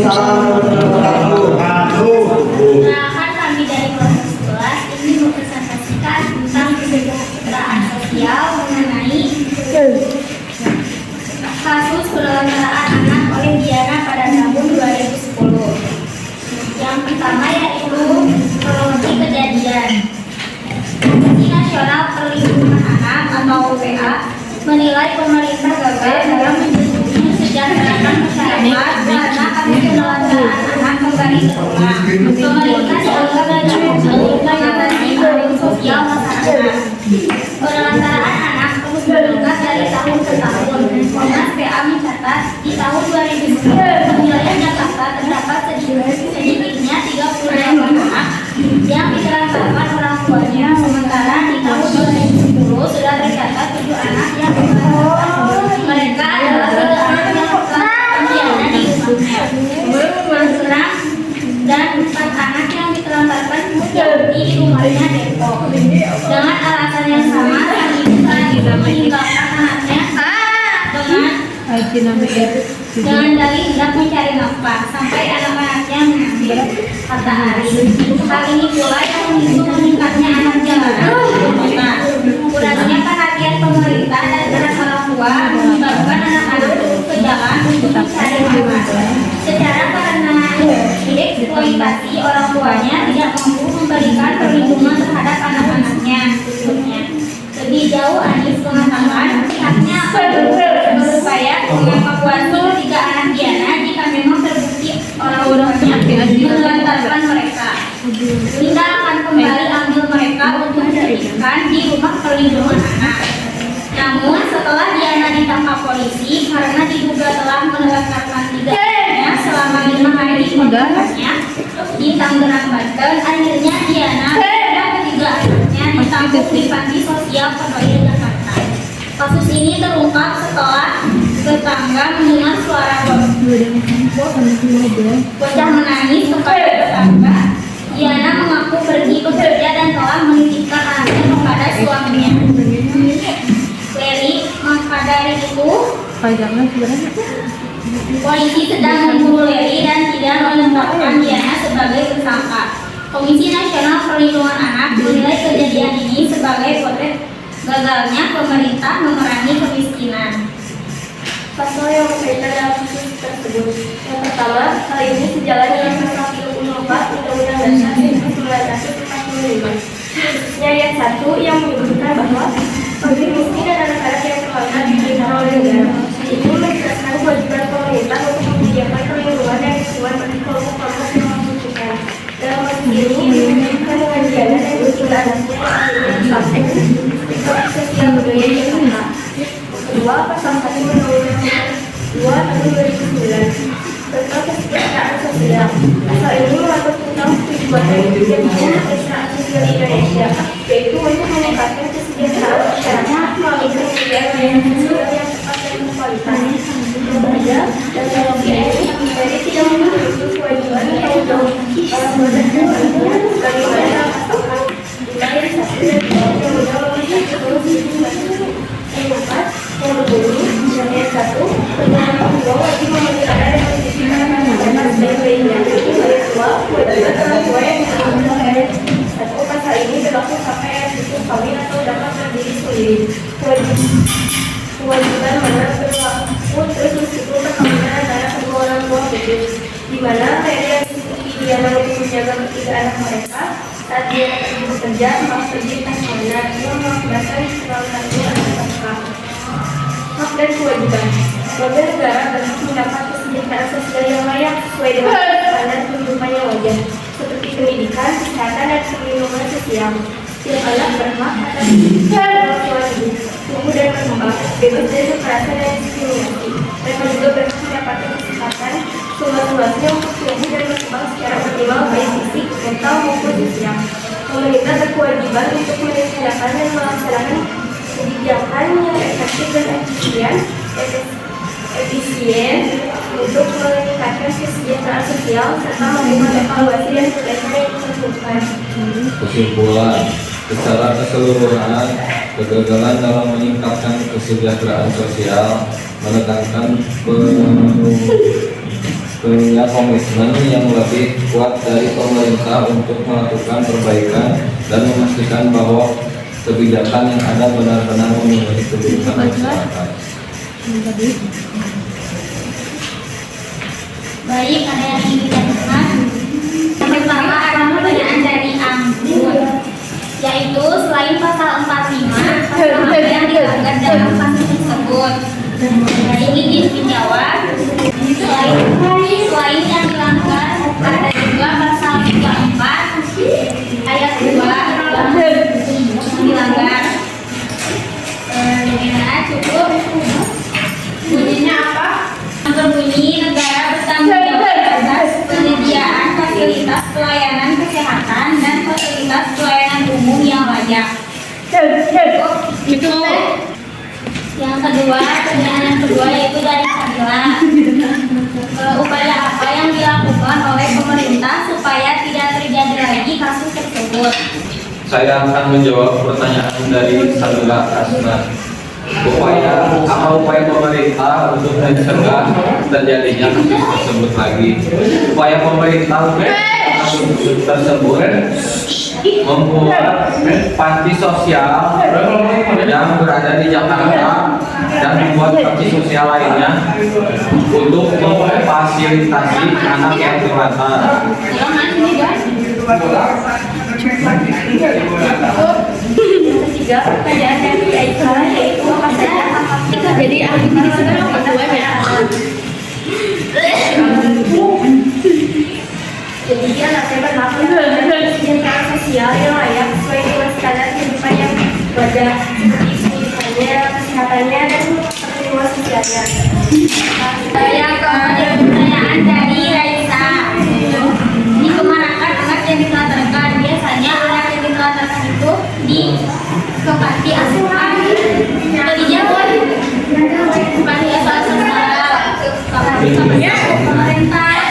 Perkenalkan kami dari kelas 11 ini mempresentasikan tentang kesejahteraan sosial mengenai kasus penelantaraan anak oleh Diana pada tahun 2010. Yang pertama yaitu kronologi kejadian. Komisi Nasional Perlindungan Anak atau WA menilai pemerintah gagal dalam mensejahterakan masyarakat karena kasus penelantaraan anak kembali terulang. Pemerintah dianggap tidak mengatasi problem sosial masyarakat. Penelantaraan anak terus meningkat dari tahun ke tahun. Komnas PA mencatat di tahun 2010 di wilayah Jakarta terdapat sedikitnya 38 anak yang ditelantarkan orang tuanya, sementara di tahun 2010 sudah tercatat 7 anak yang ditelantarkan. Mereka adalah 3 anak yang ditelantarkan Diana di rumahnya, Magelang, dan 4 anak yang ditelantarkan di rumahnya Depok. Dengan alasan yang sama, sang ibu telah meninggalkan anaknya dengan dalih hendak mencari nafkah sampai anak-anaknya mengambil, kata Ari. Hal ini pula yang memicu meningkatnya anak jalanan di kota. Kurangnya perhatian pemerintah dan peran orang tua menyebabkan anak-anak turun ke jalan untuk mencari nafkah. Secara karena dieksploitasi orang tuanya tidak mampu memberikan perlindungan terhadap anak-anaknya. Lebih jauh, Anies mengatakan pihaknya akan berupaya mengevakuasi ketiga anak Diana jika memang terbukti orang tuanya menelantarkan mereka, hingga akan kembali ambil mereka untuk dititipkan di rumah perlindungan anak. Namun setelah Diana ditangkap polisi karena diduga telah menelantarkan 3 anaknya selama 5 hari di kontrakannya di Tangerang, Banten, akhirnya Diana dan ketiga anaknya ditampung di panti sosial Kedoya, Jakarta. Kasus ini terungkap setelah tetangga mendengar suara bocah menangis kepada tetangga. Diana mengaku pergi bekerja dan telah menitipkan anaknya kepada suaminya. Leri, maka dari itu polisi sedang memburu Leri dan tidak menetapkan Diana sebagai tersangka. Komisi Nasional Perlindungan Anak menilai kejadian ini sebagai potret gagalnya pemerintah memerangi kemiskinan. Pasal yang berkaitan dalam kasus tersebut. Yang pertama, hal ini sejalan dengan pasal 34 Undang-Undang Dasar 1945. Khususnya ayat 1 yang menyebutkan bahwa fakir miskin adalah anak yang terlantar diberikan oleh negara. Ini menjelaskan kewajiban pemerintah untuk menyediakan perlindungan dan dukungan bagi kelompok-kelompok yang membutuhkan. Dalam kasus ini diwujudkan dengan Diana dan ketiga anaknya yang dipaksa di sosial budaya Jakarta. Kedua, pasal 1 Undang-Undang 2 tahun 2009 tentang kesejahteraan sosial. Pasal ini mengatur tentang tujuan dan jaminan kesejahteraan sosial di Indonesia, yaitu untuk meningkatkan kesejahteraan masyarakat melalui penyediaan layanan sosial yang tepat dan berkualitas, berbeda dan terlebih jadi tidak memiliki kewajiban tanggung jawab orang tua dan anak-anaknya sebagaimana pasal 5 ayat 1 dan 2 Undang-Undang Nomor 1 Tahun 2009. Yang keempat, yang berbunyi ayat 1 tentang orang tua wajib memelihara dan mendidik anak-anak sebaik-baiknya. Ayat 2, kewajiban orang tua yang disebutkan ayat 1 pasal ini berlaku sampai ayat 7 kawin atau dapat berdiri sendiri. Kewajiban mana berlaku terus meskipun perkawinan antara kedua orang tua putus, di mana Leri yang disebut Diana untuk menjaga ketiga anak mereka saat dia bekerja malah pergi ke mana yang mengakibatkan salah satu anak mereka. Hak dan kewajiban. Sebagai negara berhak mendapat kesejahteraan sosial yang layak sesuai dengan standar kehidupan yang wajar, seperti pendidikan, kesehatan, dan perlindungan sosial. Setiap anak berhak atas kemampuan hidup, tumbuh dan berkembang, bebas dari kekerasan dan diskriminasi. Mereka juga berhak mendapatkan kesempatan seluas-luasnya untuk tumbuh dan berkembang secara optimal baik fisik, mental maupun sosial. Pemerintah berkewajiban untuk merencanakan dan melaksanakan kebijakan yang efektif dan efisien untuk meningkatkan kesejahteraan sosial serta melakukan evaluasi dan perbaikan yang diperlukan. Kesimpulan, secara keseluruhan, kegagalan dalam meningkatkan kesejahteraan sosial menekankan punya komitmen yang lebih kuat dari pemerintah untuk melakukan perbaikan dan memastikan bahwa kebijakan yang ada benar-benar memenuhi kebutuhan masyarakat. Baik, ada yang ingin ditanyakan? Yang pertama ada pertanyaan dari Anggun, yaitu selain pasal 45, pasal apa yang dilanggar dalam pasal tersebut? Nah, ini dijawab. Selain yang dilanggar, ada juga pasal 34 ayat 2 yang dilanggar. Ya, cukup. Bunyinya apa? Yang berbunyi negara bertanggung jawab atas penyediaan fasilitas pelayanan kesehatan dan fasilitas pelayanan umum yang layak. Cukup. Yang kedua, pertanyaan yang kedua yaitu dari Kamila. Upaya apa yang dilakukan oleh pemerintah supaya tidak terjadi lagi kasus tersebut? Saya akan menjawab pertanyaan dari Sabila Asma. Apa upaya pemerintah untuk mencegah terjadinya kasus tersebut lagi? Upaya pemerintah kasus tersebut membuat panti sosial yang berada di Jakarta dan membuat panti sosial lainnya untuk memfasilitasi anak yang terlantar. Ketiga, pertanyaan dari Aika yaitu apa saja hak-hak jadi aktivitas kedua ya. Jadi dia nanti berhak kesejahteraan sosial yang layak sesuai dengan standar kehidupan yang wajar seperti pendidikannya, kesehatannya, dan perlindungan sosialnya. Yang keempat pertanyaan dari Raisa. Di kemanakah anak yang ditelantarkan? Biasanya anak yang ditelantarkan itu di ke panti asuhan atau dijauh panti asuhan sosial pemerintah